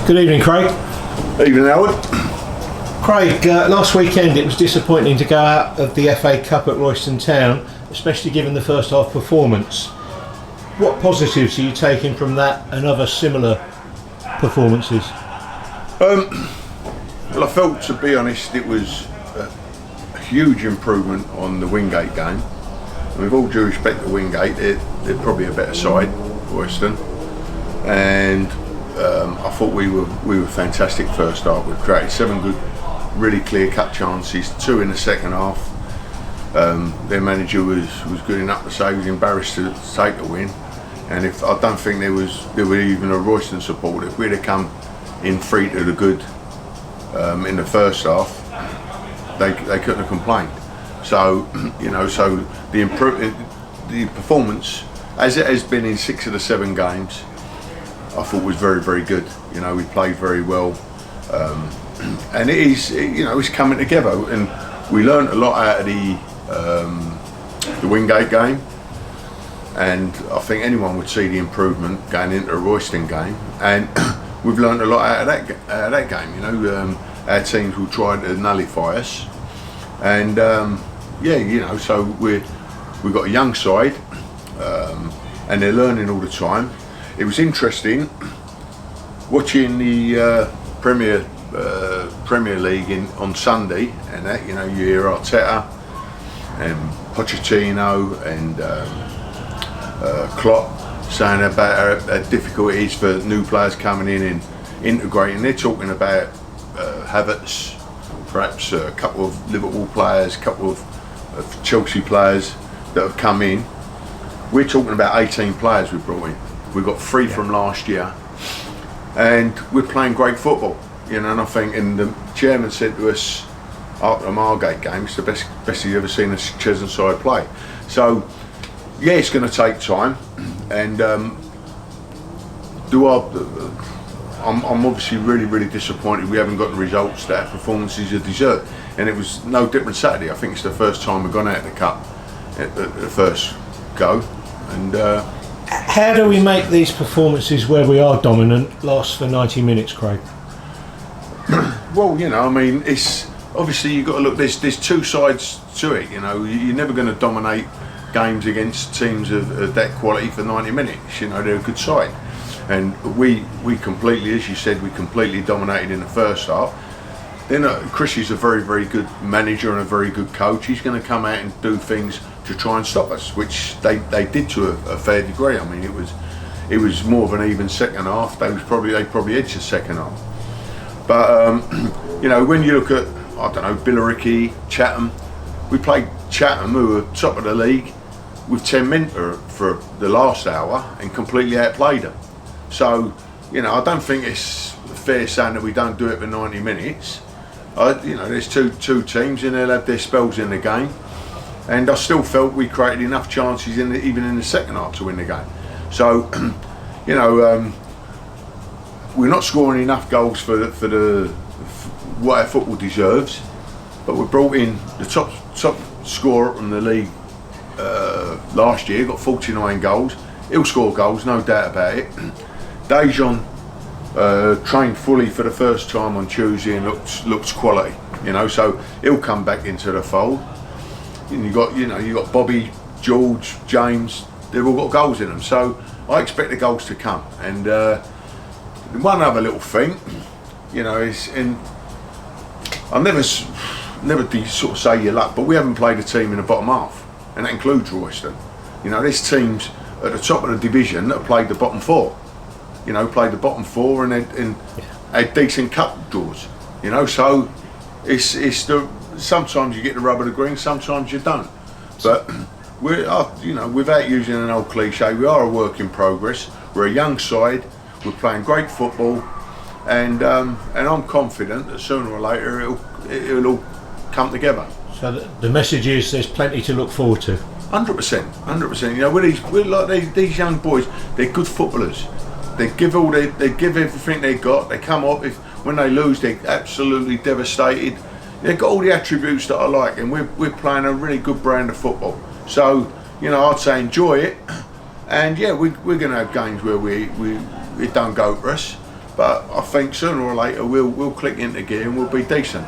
Good evening, Craig. Evening, Howard. Craig, last weekend it was disappointing to go out of the FA Cup at Royston Town, especially given the first half performance. What positives are you taking from that and other similar performances? Well, I felt, to be honest, it was a huge improvement on the Wingate game. And with all due respect to Wingate, they're probably a better side, Royston. And I thought we were fantastic first half. We created 7 good, really clear-cut chances, 2 in the second half. Their manager was good enough to say he was embarrassed to take the win. And I don't think there were even a Royston supporter. If we'd have come in 3 to the good in the first half, they couldn't have complained. So so the performance, as it has been in 6 of the 7 games, I thought was very, very good. We played very well, and it's coming together. And we learned a lot out of the Wingate game. And I think anyone would see the improvement going into a Royston game, and we've learned a lot out of that game. Our teams will try to nullify us, and so we've got a young side, and they're learning all the time. It was interesting watching the Premier League on Sunday, and that you hear Arteta and Pochettino and Klopp saying about how difficult it is for new players coming in and integrating. They're talking about Havertz, perhaps a couple of Liverpool players, a couple of Chelsea players that have come in. We're talking about 18 players we've brought in. We've got 3 from last year, and we're playing great football. And I think, and the chairman said to us after the Margate game, it's the best he's ever seen a Cheshunt side play. So yeah, it's going to take time, and I'm obviously really, really disappointed we haven't got the results that our performances have deserved. And it was no different Saturday. I think it's the first time we've gone out of the cup at the first go. And how do we make these performances where we are dominant last for 90 minutes, Craig? Well, it's obviously you've got to look. There's 2 sides to it. You're never going to dominate games against teams of that quality for 90 minutes. They're a good side, and we completely, as you said, we completely dominated in the first half. Then Chris is a very, very good manager and a very good coach. He's going to come out and do things to try and stop us, which they did to a fair degree. I mean, it was more of an even second half. They probably edged the second half. But when you look at, I don't know, Billericay, Chatham, we played Chatham, who were top of the league, with 10 men for the last hour and completely outplayed them. So, I don't think it's fair saying that we don't do it for 90 minutes. There's two teams and they'll have their spells in the game. And I still felt we created enough chances even in the second half to win the game. So, we're not scoring enough goals for what our football deserves. But we brought in the top scorer in the league last year, got 49 goals. He'll score goals, no doubt about it. Dejan trained fully for the first time on Tuesday and looks quality, so he'll come back into the fold. And you got Bobby, George, James, they've all got goals in them, so I expect the goals to come. And one other little thing, is, and I'll never sort of say your luck, but we haven't played a team in the bottom half, and that includes Royston. There's teams at the top of the division that have played the bottom 4. Played the bottom 4 and had decent cup draws. So it's sometimes you get the rub of the green, sometimes you don't. But without using an old cliche, we are a work in progress. We're a young side. We're playing great football, and I'm confident that sooner or later it'll all come together. So the message is there's plenty to look forward to. 100%. We're like these young boys. They're good footballers. They give everything they got. They come up. When they lose, they're absolutely devastated. They've got all the attributes that I like, and we're playing a really good brand of football. So I'd say enjoy it, and we're going to have games where it don't go for us, but I think sooner or later we'll click into gear and we'll be decent.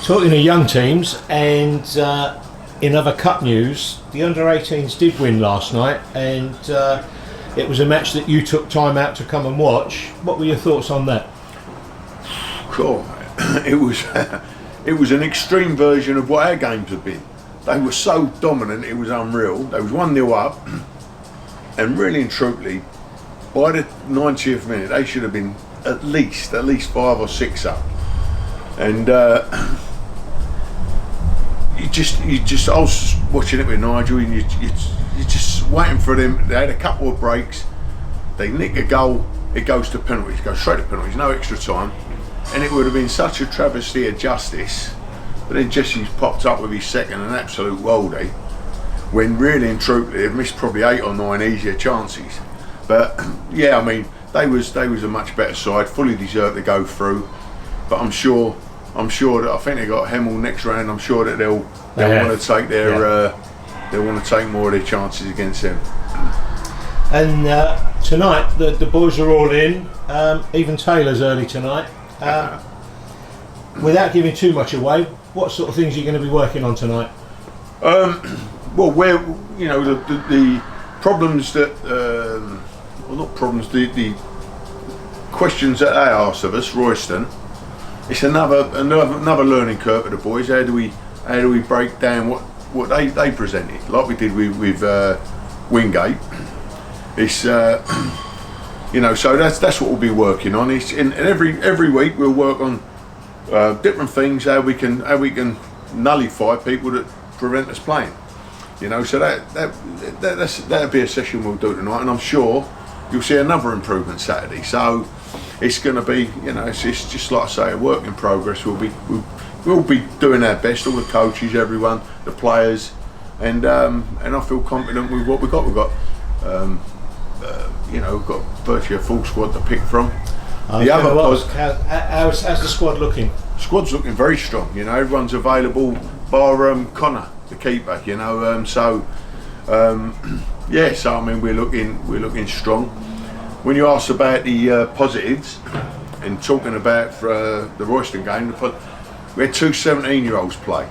Talking of young teams, and in other cup news, the under-18s did win last night, and it was a match that you took time out to come and watch. What were your thoughts on that? Cool. It was an extreme version of what our games have been. They were so dominant, it was unreal. They was 1-0 up, and really and truthfully, by the 90th minute, they should have been at least 5 or 6 up. And I was watching it with Nigel, and you're just waiting for them. They had a couple of breaks, they nick a goal, it goes to penalties, goes straight to penalties, no extra time, and it would have been such a travesty of justice. But then Jesse's popped up with his second, an absolute worldie, when really and truthfully they've missed probably 8 or 9 easier chances. But yeah, I mean, they was a much better side, fully deserved to go through. But I'm sure that I think they got Hemel next round. I'm sure that they'll want to take they'll want to take more of their chances against him. And tonight the boys are all in. Even Taylor's early tonight. Without giving too much away, what sort of things are you going to be working on tonight? Well, where the problems that not problems, the questions that they asked of us, Royston. It's another learning curve for the boys. How do we break down what they presented, like we did with Wingate? It's so that's what we'll be working on. It's and every week we'll work on different things, how we can nullify people that prevent us playing. So that'll be a session we'll do tonight, and I'm sure you'll see another improvement Saturday. So it's going to be, it's just like I say, a work in progress. We'll be doing our best, all the coaches, everyone, the players, and I feel confident with what we've got. We've got we've got virtually a full squad to pick from. How's the squad looking? Squad's looking very strong. Everyone's available, bar Connor, the keeper. So I mean we're looking strong. When you asked about the positives and talking about the Royston game, we had 2 17-year-olds play,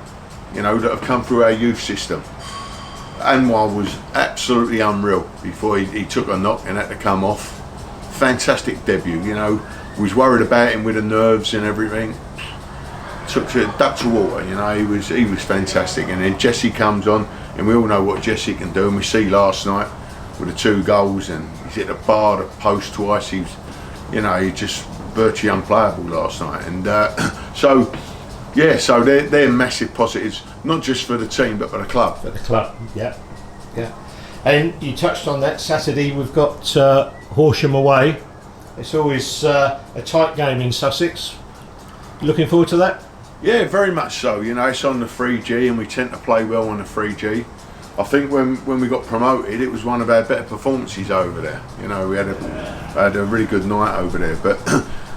that have come through our youth system. Anwar was absolutely unreal before he took a knock and had to come off. Fantastic debut, was worried about him with the nerves and everything. Duck to water, he was fantastic. And then Jesse comes on, and we all know what Jesse can do, and we see last night with the 2 goals, and he's hit the bar, the post twice. He just virtually unplayable last night. And so they're massive positives, not just for the team but for the club. For the club, yeah. And you touched on that. Saturday we've got Horsham away. It's always a tight game in Sussex. Looking forward to that? Yeah, very much so. It's on the 3G, and we tend to play well on the 3G. I think when we got promoted, it was one of our better performances over there. We had a really good night over there. But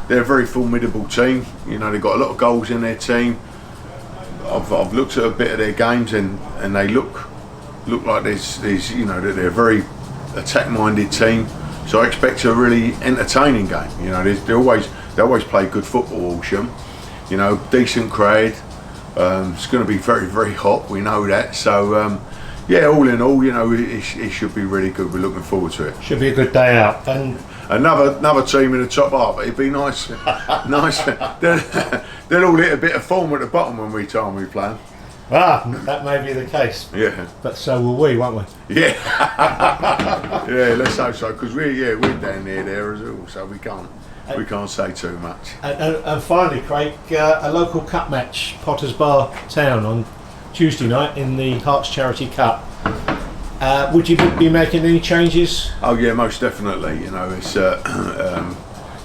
they're a very formidable team. They've got a lot of goals in their team. I've looked at a bit of their games, and they look like there's that they're a very attack-minded team. So I expect a really entertaining game. They always play good football, Horsham. Decent crowd. It's going to be very, very hot. We know that. So. All in all, it should be really good. We're looking forward to it. Should be a good day out. And another team in the top half. It'd be nice. They'll all hit a bit of form at the bottom when we play them. That may be the case. Yeah. But so will we, won't we? Yeah. Yeah. Let's hope so, because we're down near there as well, so we can't say too much. And finally, Craig, a local cup match, Potters Bar Town on Tuesday night in the Hearts Charity Cup. Would you be making any changes? Oh yeah, most definitely. It's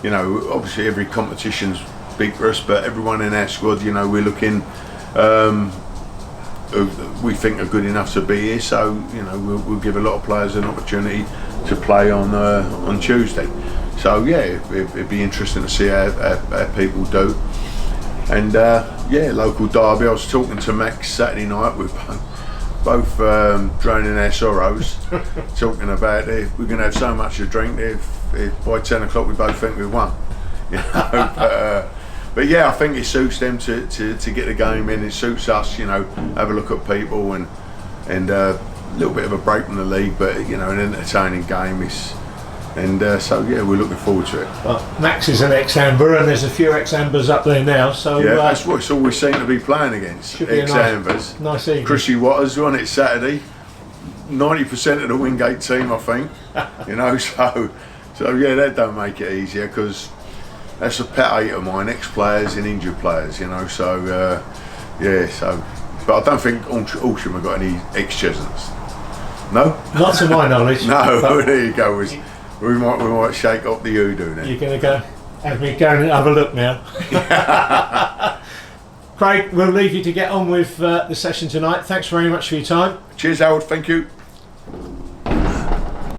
obviously every competition's big for us, but everyone in our squad, we're looking, we think are good enough to be here. So we'll give a lot of players an opportunity to play on Tuesday. So yeah, it'd be interesting to see how people do. And local derby. I was talking to Max Saturday night. We're both drowning our sorrows, talking about we're going to have so much to drink. They're if by 10 o'clock we both think we've won. You know, but yeah, I think it suits them to get the game in. It suits us, you know, have a look at people and a little bit of a break from the league, but you know, an entertaining game is. And so yeah, we're looking forward to it. Well, Max is an ex-Amber, and there's a few ex-Ambers up there now. So yeah, that's what it's always seemed to be playing against. Ex-Ambers. Nice evening. Chrissy Waters on it Saturday. 90% of the Wingate team, I think. You know, so yeah, that don't make it easier because that's a pet hate of mine. Ex-players and injured players. You know, so yeah, so. But I don't think Horsham have got any ex-Chesnuts. No. Not to my knowledge. No. There you go. We might shake up the hoodoo now. You're going to have me go and have a look now. Craig, we'll leave you to get on with the session tonight. Thanks very much for your time. Cheers, Howard. Thank you.